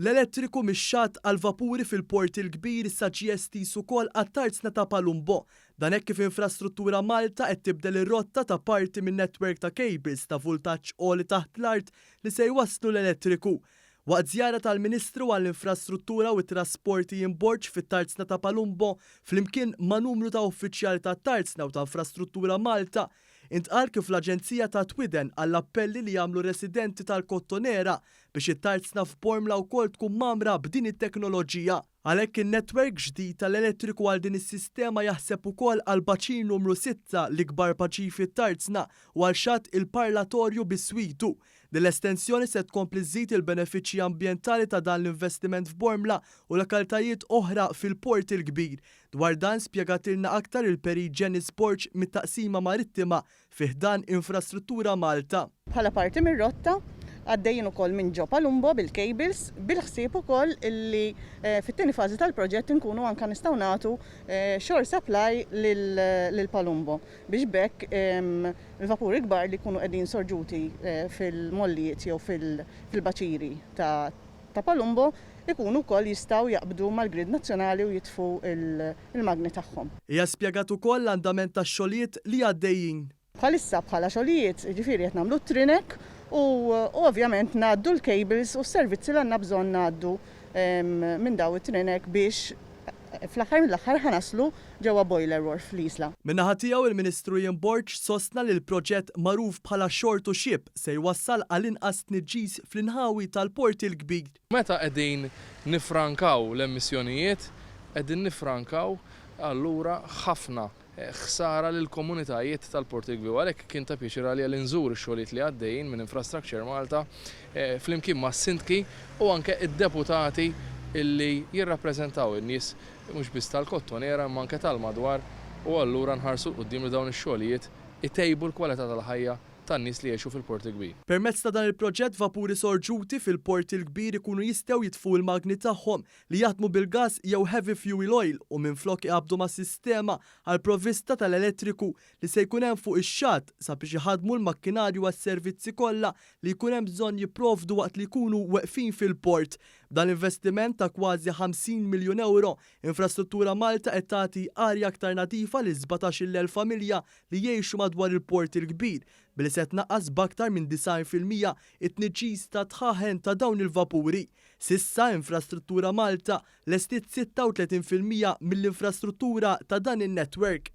L-elettriku mix-xatt għal-vapuri fil-port il-kbir issa ġie estis ukoll għat-tarzna ta' Palumbo. Dan hekk kif infrastruttura Malta qed tibdel ir-rotta ta' parti minn netwerk ta' cables ta' voltaġġ għoli taħt l-art li se jwasslu l-elettriku. Waqt żjara tal-Ministru għall-Infrastruttura u t-Trasporti jinborġ fit-tarzna ta' Palumbo flimkien ma' numru ta' uffiċjali tat-tarzna u ta' infrastruttura Malta, intqal kif l-Aġenzija ta' Twiden għall-appelli li jagħmlu residenti tal-Kottonera biex it-tarzna f'Bormla wkoll tkun mamra b'din it-teknoloġija. Għalhekk in-netwerk ġdid tal-elettriku għal din is-sistema jaħseb ukoll għal baċin numru 6 l-ikbar baċin fit-tarzna u għal xatt il-parlatorju bis-Switu. Din l-estensjoni se tkompli żżid il-benefiċċji ambjentali ta' dan l-investiment f'Bormla u lokaltajiet oħra fil-port il-kbir. Dwar dan spjegatilna aktar il-Peri Janice Borġ mit-taqsima marittima fih dan Infrastruttura Malta. Bħala parti mir-rotta għaddejjin ukoll minn ġo Palumbo bil-cables bil-ħsieb ukoll illi fit-tieni fażi tal-proġett inkunu anke nistgħu nagħtu shore supply lil Palumbo biex bekk il-vapuri kbar li jkunu qegħdin sorġuti fil-mollijiet jew fil-baċiri ta' Palumbo ikunu wkoll jistgħu jaqbdu mal-grid nazzjonali u jitfgħu il-magni tagħhom. Hija spjegat ukoll l-andament tax-xogħlijiet li għaddejjin. Bħalissa bħala xogħlijiet ġifieri qed nagħmlu trinek u ovvjament ngħaddu l-cables u s-servizzi li għandna bżonn ngħaddu minn daw it-trinek biex fl-aħħar mill-aħħar ħanaslu ġewwa Boiler Wharf fl-Isla. Min-naħa tiegħu il-Ministru jinborġ sostna li l-proġett magħruf bħala Shore to Ship se jwassal għal inqas tniġġis fl-inħawi tal-port il-kbir. Meta qegħdin nifrankaw l-emissjonijiet, qegħdin nifrankaw allura ħafna ħsara lil komunitajiet tal-Port il-Kbir. Għalhekk kien ta' pjaċir għalija li nżur ix-xogħlijiet li għaddejjin minn Infrastructure Malta flimkien mas-sindki u anke id-deputati illi jirrappreżentaw in-nies mhux biss tal-Kottonera imma anke tal-madwar u allura nħarsu l-qudiem li dawn ix-xogħlijiet itejbu l-kwalità tal-ħajja tan-nies li jgħixu fil-Port il-Kbir. Permezz ta' dan il-proġett vapuri sorġuti fil-Port il-Kbir ikunu jistgħu jitfgħu l-magni tagħhom li jaħdmu bil-gas jew heavy fuel oil u minflok iqabdu ma' sistema għal provvista tal-elettriku li se jkun hemm fuq ix-xatt sabiex iħaddmu l-makkinarju għas-servizzi kollha li jkun hemm bżonn jipprovdu waqt li jkunu weqfin fil-port. Dan investiment ta' kważi 50 miljun euro, Infrastruttura Malta qed tagħti arja aktar nadifa li 17,000 familja li jgħixu madwar il-Port il-Kbir billi se tnaqqas b'aktar minn 90% it-tniġġis ta' tħaħen ta' dawn il-vapuri. Sissa Infrastruttura Malta lestit 36% mill-infrastruttura ta' dan in-netwerk.